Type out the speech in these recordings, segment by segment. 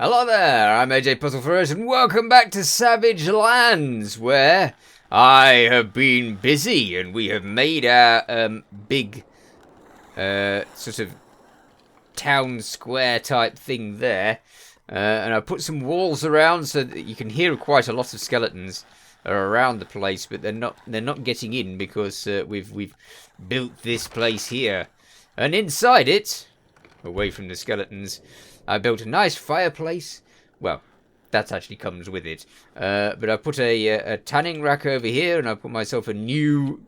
Hello there, I'm PuzzleFerret, and welcome back to Savage Lands, where I have been busy and we have made our big sort of town square type thing there. And I put some walls around so that you can hear quite a lot of skeletons are around the place, but they're not getting in because we've built this place here. And inside it, away from the skeletons, I built a nice fireplace. Well, that actually comes with it. But I put a tanning rack over here, and I put myself a new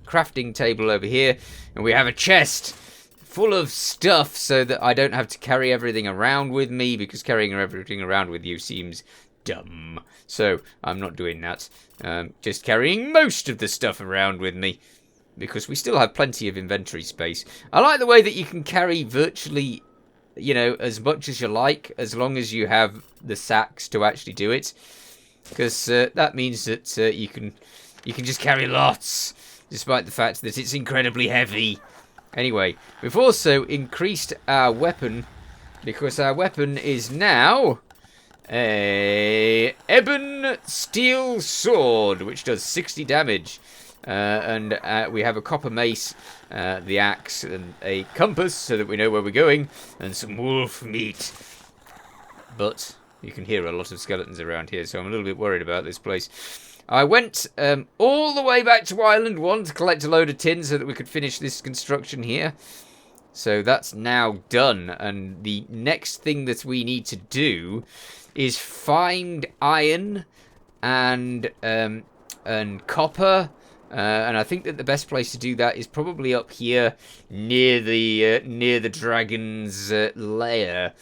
crafting table over here. And we have a chest full of stuff so that I don't have to carry everything around with me, because carrying everything around with you seems dumb. So I'm not doing that. Just carrying most of the stuff around with me, because we still have plenty of inventory space. I like the way that you can carry virtually, you know, as much as you like, as long as you have the sacks to actually do it, because that means that you can just carry lots, despite the fact that it's incredibly heavy. Anyway, we've also increased our weapon, because our weapon is now a ebon steel sword, which does 60 damage. And we have a copper mace, the axe, and a compass so that we know where we're going, and some wolf meat. But you can hear a lot of skeletons around here, so I'm a little bit worried about this place. I went all the way back to Island 1 to collect a load of tin so that we could finish this construction here. So that's now done, and the next thing that we need to do is find iron and copper. And I think that the best place to do that is probably up here near the dragon's lair.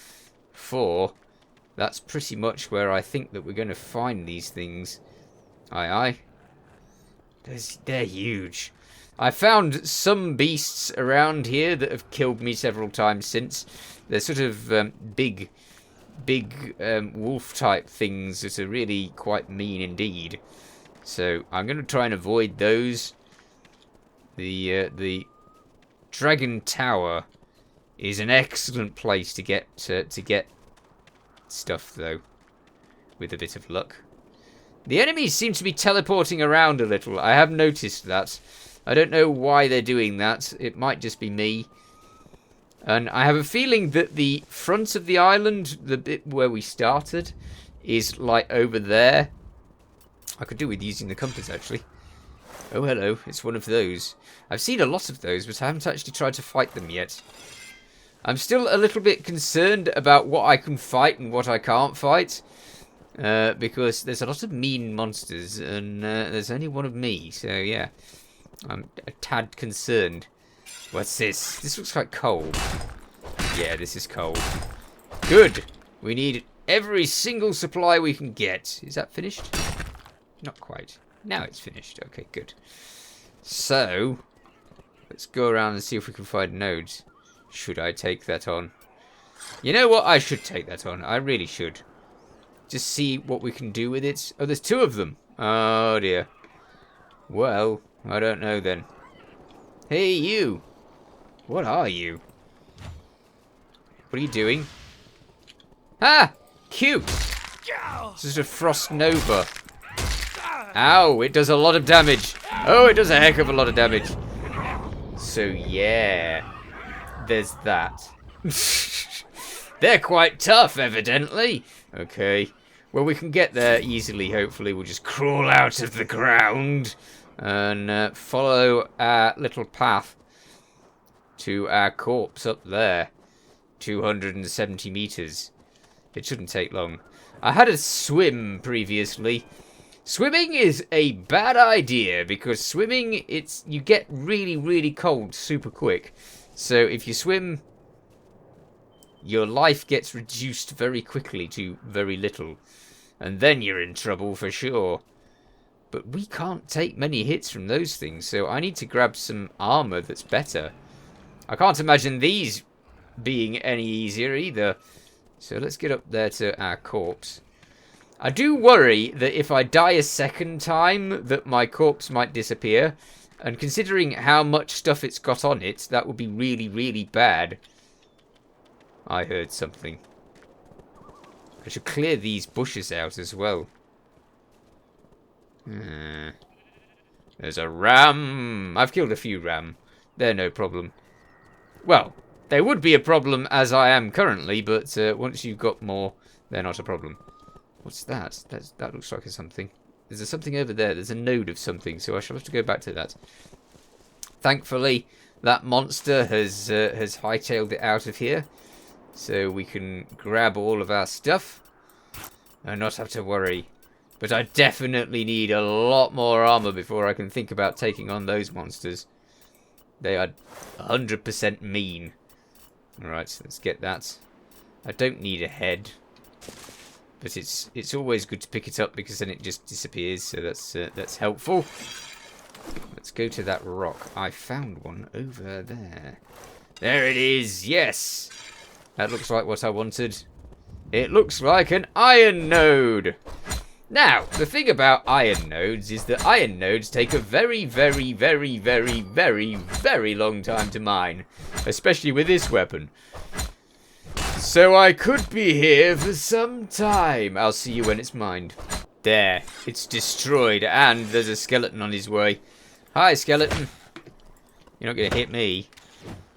For that's pretty much where I think that we're going to find these things. Aye. They're huge. I found some beasts around here that have killed me several times since. They're sort of big wolf type things that are really quite mean indeed. So I'm going to try and avoid those. The Dragon Tower is an excellent place to get stuff, though, with a bit of luck. The enemies seem to be teleporting around a little. I have noticed that. I don't know why they're doing that. It might just be me. And I have a feeling that the front of the island, the bit where we started, is like over there. I could do with using the compass, actually. Oh, hello. It's one of those. I've seen a lot of those, but I haven't actually tried to fight them yet. I'm still a little bit concerned about what I can fight and what I can't fight. Because there's a lot of mean monsters, and there's only one of me. So, yeah. I'm a tad concerned. What's this? This looks like coal. Yeah, this is coal. Good. We need every single supply we can get. Is that finished? Not quite. Now it's finished. Okay, good. So, let's go around and see if we can find nodes. Should I take that on? You know what? I should take that on. I really should. Just see what we can do with it. Oh, there's two of them. Oh, dear. Well, I don't know then. Hey, you. What are you? What are you doing? Ah! Cute! This is a Frost Nova. Ow, it does a lot of damage. Oh, it does a heck of a lot of damage. So, yeah. There's that. They're quite tough, evidently. Okay. Well, we can get there easily, hopefully. We'll just crawl out of the ground and follow our little path to our corpse up there. 270 meters. It shouldn't take long. I had a swim previously. Swimming is a bad idea, because swimming, you get really, really cold super quick. So if you swim, your life gets reduced very quickly to very little. And then you're in trouble for sure. But we can't take many hits from those things, so I need to grab some armour that's better. I can't imagine these being any easier either. So let's get up there to our corpse. I do worry that if I die a second time, that my corpse might disappear. And considering how much stuff it's got on it, that would be really, really bad. I heard something. I should clear these bushes out as well. There's a ram. I've killed a few ram. They're no problem. Well, they would be a problem as I am currently, but once you've got more, they're not a problem. What's that? That looks like something. There's something over there. There's a node of something, so I shall have to go back to that. Thankfully, that monster has hightailed it out of here, so we can grab all of our stuff and not have to worry. But I definitely need a lot more armour before I can think about taking on those monsters. They are 100% mean. Alright, let's get that. I don't need a head. But it's always good to pick it up because then it just disappears, so that's helpful. Let's go to that rock. I found one over there. There it is, yes! That looks like what I wanted. It looks like an iron node! Now, the thing about iron nodes is that iron nodes take a very, very, very, very, very, very long time to mine. Especially with this weapon. So I could be here for some time. I'll see you when it's mined. There, it's destroyed and there's a skeleton on his way. Hi, skeleton. You're not going to hit me.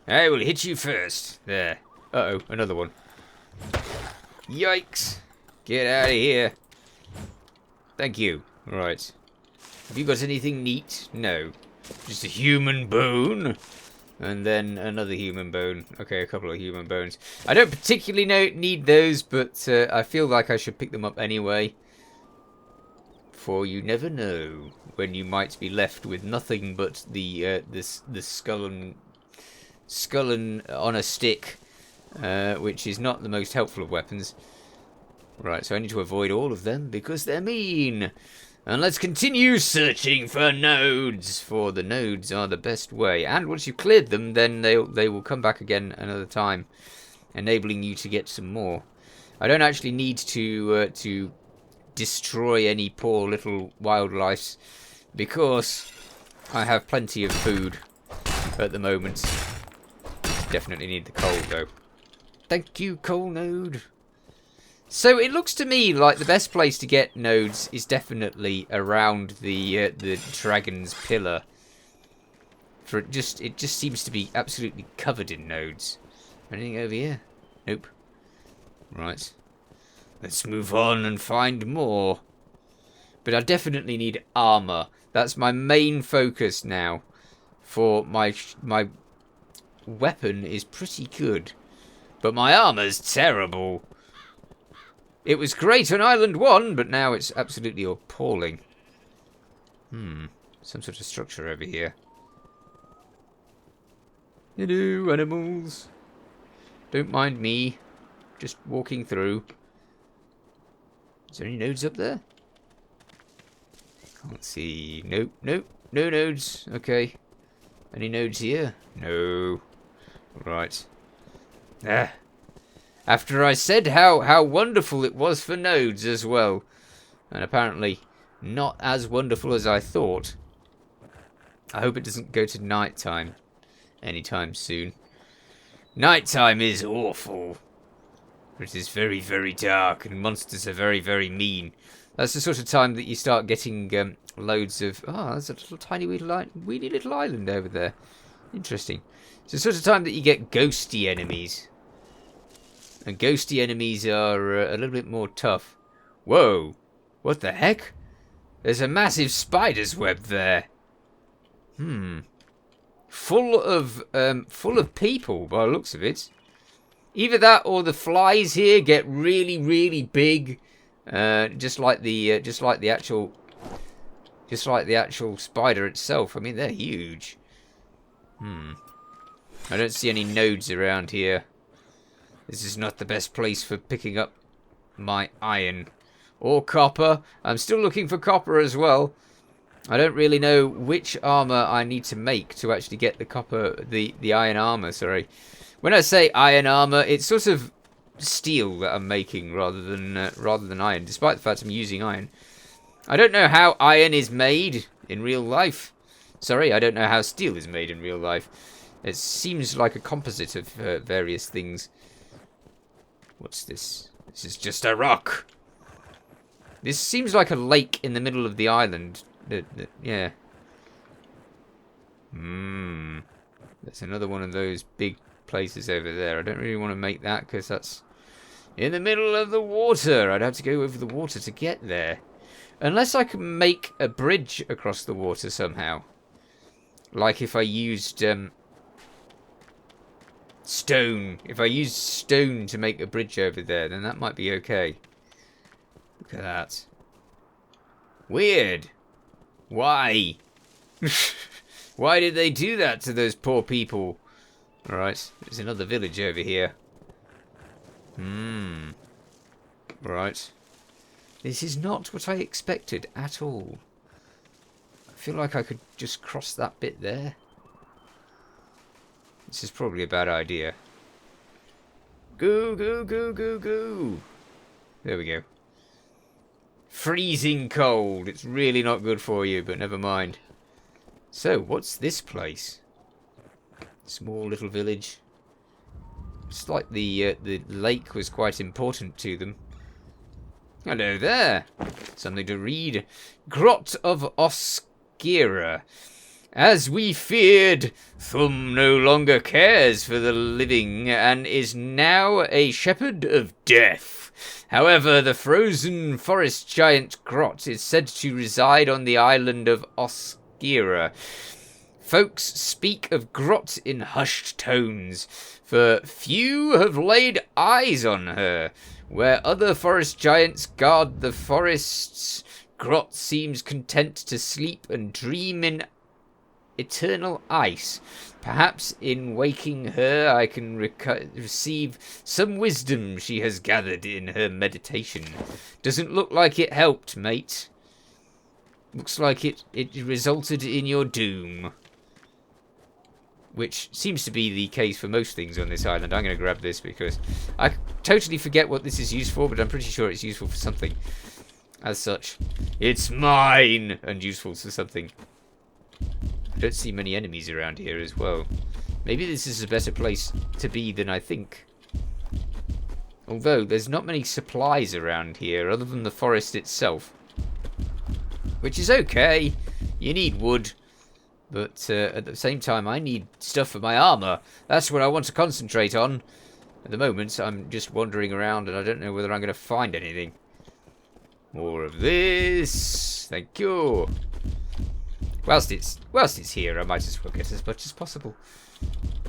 I will hit you first. There. Uh-oh, another one. Yikes. Get out of here. Thank you. Right. Have you got anything neat? No. Just a human bone. And then another human bone. Okay, a couple of human bones. I don't particularly need those, but I feel like I should pick them up anyway. For you never know when you might be left with nothing but the skull on a stick, which is not the most helpful of weapons. Right, so I need to avoid all of them because they're mean. And let's continue searching for nodes, for the nodes are the best way. And once you've cleared them, then they will come back again another time, enabling you to get some more. I don't actually need to destroy any poor little wildlife because I have plenty of food at the moment. Definitely need the coal though. Thank you, coal node. So it looks to me like the best place to get nodes is definitely around the dragon's pillar. For it just seems to be absolutely covered in nodes. Anything over here? Nope. Right. Let's move on and find more. But I definitely need armour. That's my main focus now. For my weapon is pretty good, but my armour's terrible. It was great on Island 1, but now it's absolutely appalling. Some sort of structure over here. Hello, animals. Don't mind me. Just walking through. Is there any nodes up there? Can't see. Nope, nope. No nodes. Okay. Any nodes here? No. Right. Ah. After I said how wonderful it was for nodes as well. And apparently not as wonderful as I thought. I hope it doesn't go to night time anytime soon. Nighttime is awful. It is very, very dark and monsters are very, very mean. That's the sort of time that you start getting loads of... Oh, there's a little tiny weedy little island over there. Interesting. It's the sort of time that you get ghosty enemies. And ghosty enemies are a little bit more tough. Whoa! What the heck? There's a massive spider's web there. Full of people by the looks of it. Either that or the flies here get really, really big. Just like the actual spider itself. I mean, they're huge. I don't see any nodes around here. This is not the best place for picking up my iron or copper. I'm still looking for copper as well. I don't really know which armor I need to make to actually get the copper, the iron armor. Sorry, when I say iron armor, it's sort of steel that I'm making rather than iron. Despite the fact I'm using iron, I don't know how iron is made in real life. Sorry, I don't know how steel is made in real life. It seems like a composite of various things. What's this? This is just a rock. This seems like a lake in the middle of the island. Yeah. There's another one of those big places over there. I don't really want to make that because that's in the middle of the water. I'd have to go over the water to get there. Unless I can make a bridge across the water somehow. Like if I used stone. If I used stone to make a bridge over there, then that might be okay. Look at that. Weird. Why? Why did they do that to those poor people? Alright, there's another village over here. Right. This is not what I expected at all. I feel like I could just cross that bit there. This is probably a bad idea. Go, go, go, go, go. There we go. Freezing cold. It's really not good for you, but never mind. So, what's this place? Small little village. It's like the lake was quite important to them. Hello there. Something to read. Grot of Oscira. As we feared, Thumb no longer cares for the living and is now a shepherd of death. However, the frozen forest giant Grot is said to reside on the island of Oscira. Folks speak of Grot in hushed tones, for few have laid eyes on her. Where other forest giants guard the forests, Grot seems content to sleep and dream in eternal ice. Perhaps in waking her I can receive some wisdom she has gathered in her meditation. Doesn't look like it helped, mate. Looks like it resulted in your doom. Which seems to be the case for most things on this island. I'm going to grab this because I totally forget what this is used for, but I'm pretty sure it's useful for something. As such, it's mine and useful for something. I don't see many enemies around here as well. Maybe this is a better place to be than I think. Although, there's not many supplies around here other than the forest itself. Which is okay. You need wood. But at the same time, I need stuff for my armour. That's what I want to concentrate on. At the moment, I'm just wandering around and I don't know whether I'm going to find anything. More of this. Thank you. Whilst it's here, I might as well get as much as possible.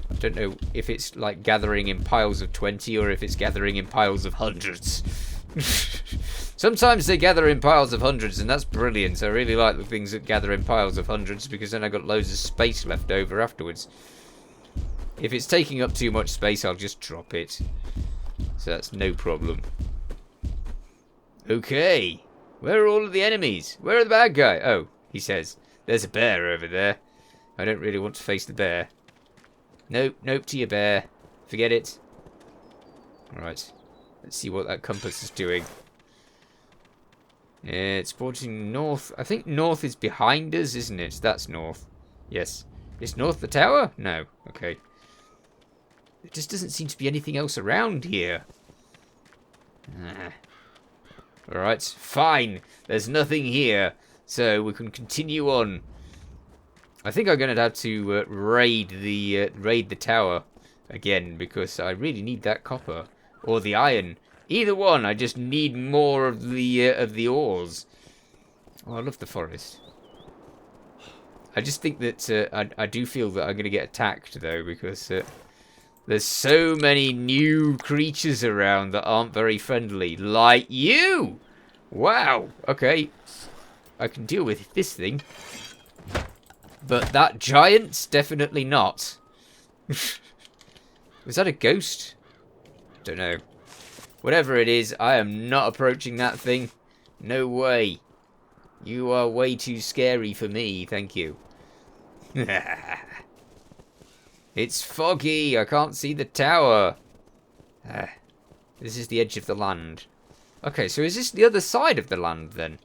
I don't know if it's like gathering in piles of 20 or if it's gathering in piles of hundreds. Sometimes they gather in piles of hundreds, and that's brilliant. I really like the things that gather in piles of hundreds because then I got loads of space left over afterwards. If it's taking up too much space, I'll just drop it. So that's no problem. Okay. Where are all of the enemies? Where are the bad guys? Oh, he says. There's a bear over there. I don't really want to face the bear. Nope, nope to your bear. Forget it. Alright. Let's see what that compass is doing. It's pointing north. I think north is behind us, isn't it? That's north. Yes. Is north the tower? No. Okay. There just doesn't seem to be anything else around here. Alright, fine. There's nothing here. So we can continue on. I think I'm going to have to raid the tower again because I really need that copper or the iron. Either one. I just need more of the ores. Oh, I love the forest. I just think that I do feel that I'm going to get attacked though because there's so many new creatures around that aren't very friendly, like you. Wow. Okay. I can deal with this thing. But that giant, definitely not. Was that a ghost? Don't know. Whatever it is, I am not approaching that thing. No way. You are way too scary for me, thank you. It's foggy, I can't see the tower. This is the edge of the land. Okay, so is this the other side of the land then?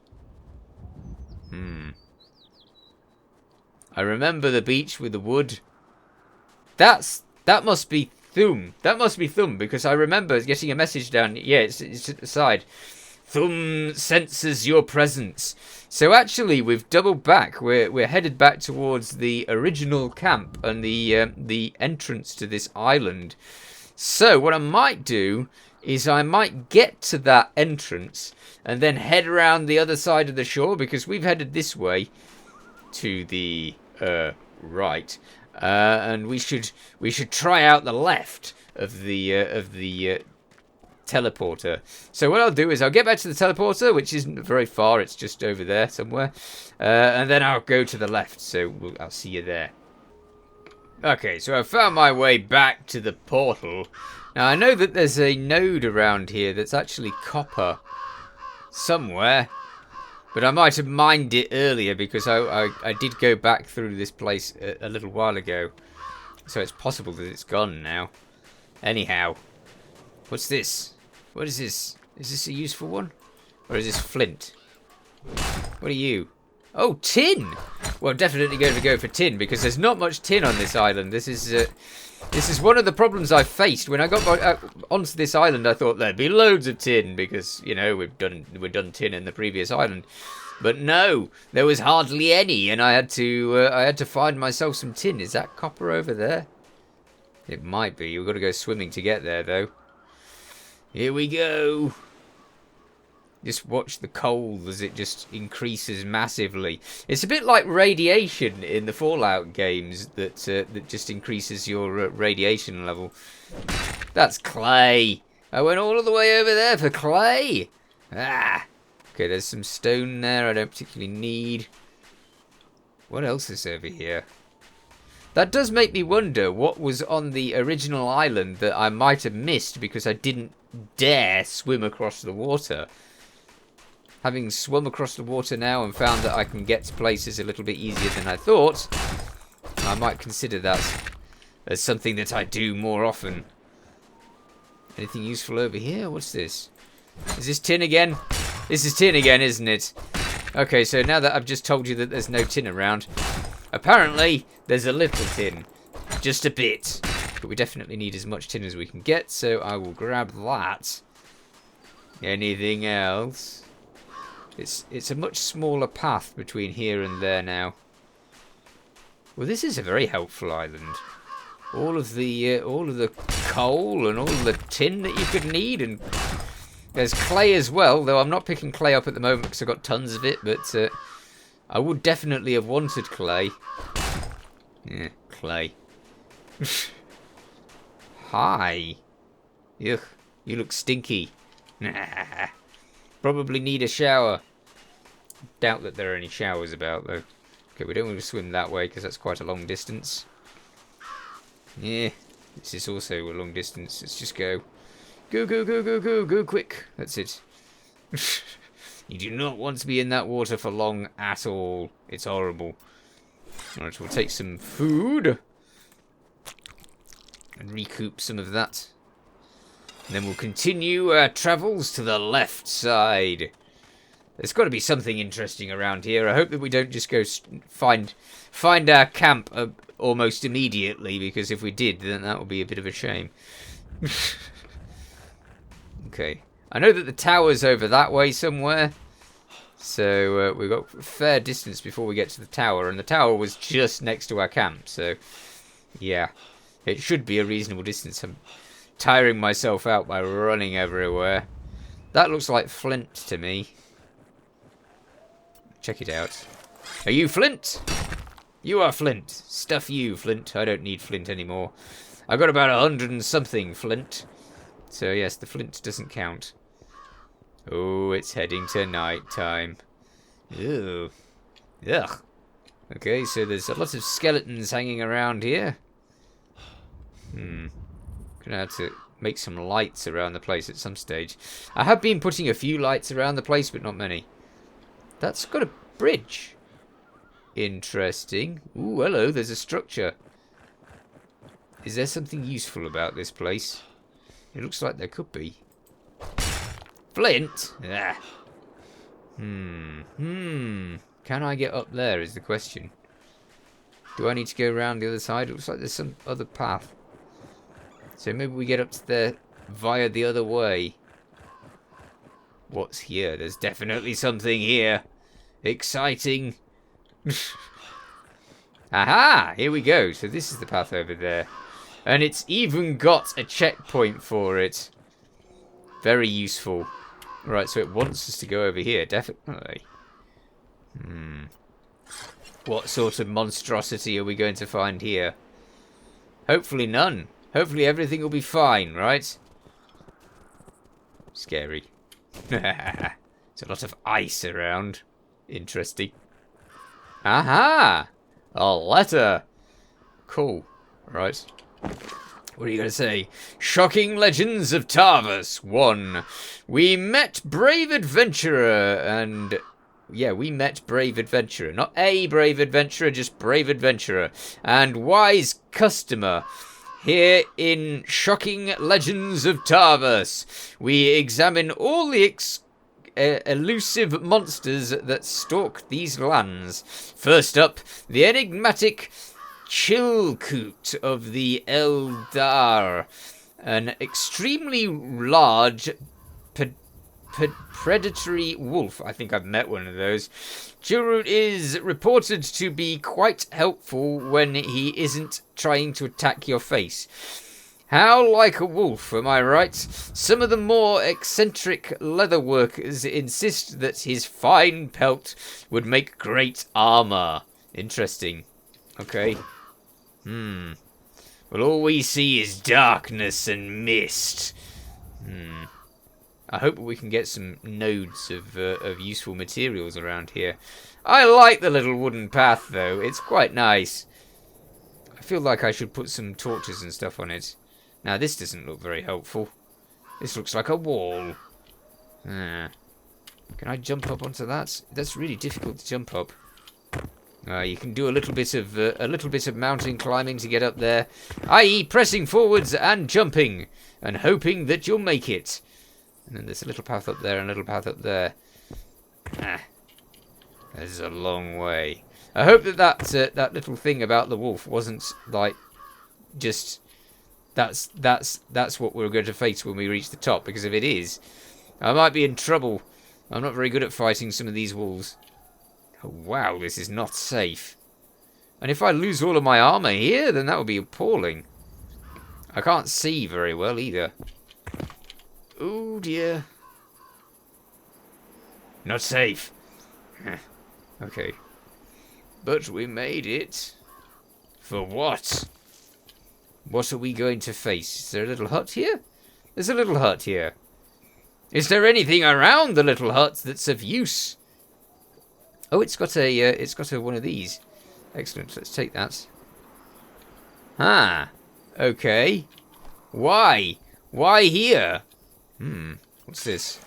I remember the beach with the wood. That must be Thumb. That must be Thumb, because I remember getting a message down. Yeah, it's at the side. Thumb senses your presence. So actually, we've doubled back. We're headed back towards the original camp and the entrance to this island. So what I might do is I might get to that entrance and then head around the other side of the shore, because we've headed this way to the right, and we should try out the left of the teleporter. So what I'll do is I'll get back to the teleporter, which isn't very far, it's just over there somewhere, and then I'll go to the left, so I'll see you there. Okay, so I found my way back to the portal. Now I know that there's a node around here that's actually copper somewhere, but I might have mined it earlier, because I did go back through this place a little while ago, so it's possible that it's gone now. Anyhow, what's this? What is this? Is this a useful one? Or is this flint? What are you? Oh, tin! Well, I'm definitely going to go for tin, because there's not much tin on this island. This is one of the problems I faced. When I got onto this island, I thought there'd be loads of tin, because, you know, we'd done tin in the previous island. But no, there was hardly any, and I had to find myself some tin. Is that copper over there? It might be. You've got to go swimming to get there, though. Here we go. Just watch the coal as it just increases massively. It's a bit like radiation in the Fallout games that just increases your radiation level. That's clay. I went all the way over there for clay. Ah. Okay, there's some stone there I don't particularly need. What else is over here? That does make me wonder what was on the original island that I might have missed because I didn't dare swim across the water. Having swum across the water now and found that I can get to places a little bit easier than I thought, I might consider that as something that I do more often. Anything useful over here? What's this? Is this tin again? This is tin again, isn't it? Okay, so now that I've just told you that there's no tin around, apparently there's a little tin. Just a bit. But we definitely need as much tin as we can get, so I will grab that. Anything else? It's a much smaller path between here and there now. Well, this is a very helpful island. All of the coal and all of the tin that you could need, and there's clay as well. Though I'm not picking clay up at the moment because I've got tons of it. But I would definitely have wanted clay. Yeah, clay. Hi. Ugh, you look stinky. Probably need a shower. Doubt that there are any showers about, though. Okay, we don't want to swim that way because that's quite a long distance. Yeah, this is also a long distance. Let's just go. Go, go, go, go, go, go quick. That's it. You do not want to be in that water for long at all. It's horrible. Alright, we'll take some food and recoup some of that. And then we'll continue our travels to the left side. There's got to be something interesting around here. I hope that we don't just go find our camp almost immediately, because if we did, then that would be a bit of a shame. Okay. I know that the tower's over that way somewhere. So we've got a fair distance before we get to the tower. And the tower was just next to our camp. So, yeah. It should be a reasonable distance. I'm tiring myself out by running everywhere. That looks like flint to me. Check it out. Are you Flint? You are Flint. Stuff you, Flint. I don't need flint anymore. I've got about 100 and something flint. So yes, the flint doesn't count. Oh, it's heading to night time. Ew. Ugh. Okay, so there's a lot of skeletons hanging around here. Gonna have to make some lights around the place at some stage. I have been putting a few lights around the place, but not many. That's got a bridge. Interesting. Ooh, hello, there's a structure. Is there something useful about this place? It looks like there could be. Flint? Ah. Can I get up there is the question. Do I need to go around the other side? It looks like there's some other path. So maybe we get up to there via the other way. What's here? There's definitely something here. Exciting. Aha! Here we go. So this is the path over there. And it's even got a checkpoint for it. Very useful. Right, so it wants us to go over here, definitely. What sort of monstrosity are we going to find here? Hopefully none. Hopefully everything will be fine, right? Scary. There's a lot of ice around. Interesting. Aha! A letter. Cool. Right. What are you going to say? Shocking Legends of Tarvus 1. We met brave adventurer and... Yeah, we met brave adventurer. Not a brave adventurer, just brave adventurer. And wise customer. Here in Shocking Legends of Tarvus, we examine all the elusive monsters that stalk these lands. First up, the enigmatic Chilkoot of the Eldar, an extremely large predatory wolf. I think I've met one of those. Chilkoot is reported to be quite helpful when he isn't trying to attack your face. How like a wolf, am I right? Some of the more eccentric leather workers insist that his fine pelt would make great armour. Interesting. Okay. Well, all we see is darkness and mist. I hope we can get some nodes of useful materials around here. I like the little wooden path, though. It's quite nice. I feel like I should put some torches and stuff on it. Now, this doesn't look very helpful. This looks like a wall. Can I jump up onto that? That's really difficult to jump up. You can do a little bit of mountain climbing to get up there, i.e. pressing forwards and jumping and hoping that you'll make it. And then there's a little path up there and a little path up there. There's a long way. I hope that little thing about the wolf wasn't like just that's what we're going to face when we reach the top, because if it is, I might be in trouble. I'm not very good at fighting some of these wolves. Oh, wow, this is not safe. And if I lose all of my armour here, then that would be appalling. I can't see very well either. Oh dear. Not safe. Okay. But we made it. For what? What are we going to face? Is there a little hut here? There's a little hut here. Is there anything around the little hut that's of use? Oh, it's got a one of these. Excellent. Let's take that. Okay. Why? Why here? What's this?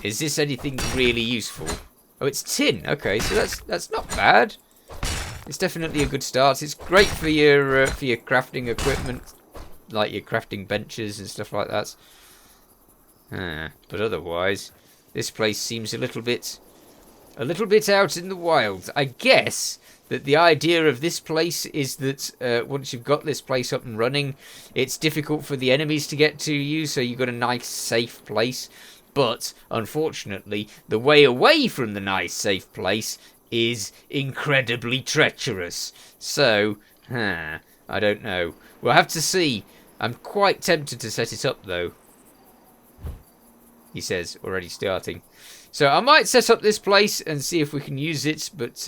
Is this anything really useful? Oh, it's tin. Okay, so that's not bad. It's definitely a good start. It's great for your crafting equipment, like your crafting benches and stuff like that. But otherwise, this place seems a little bit out in the wilds. I guess that the idea of this place is that once you've got this place up and running, it's difficult for the enemies to get to you, so you've got a nice, safe place. But, unfortunately, the way away from the nice, safe place is incredibly treacherous. So, I don't know. We'll have to see. I'm quite tempted to set it up, though. He says, already starting. So I might set up this place and see if we can use it, but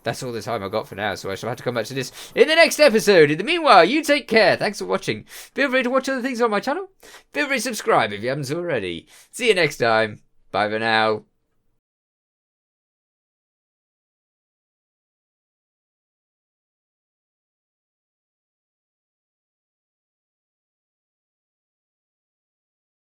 that's all the time I've got for now, so I shall have to come back to this in the next episode. In the meanwhile, you take care. Thanks for watching. Feel free to watch other things on my channel. Feel free to subscribe if you haven't already. See you next time. Bye for now.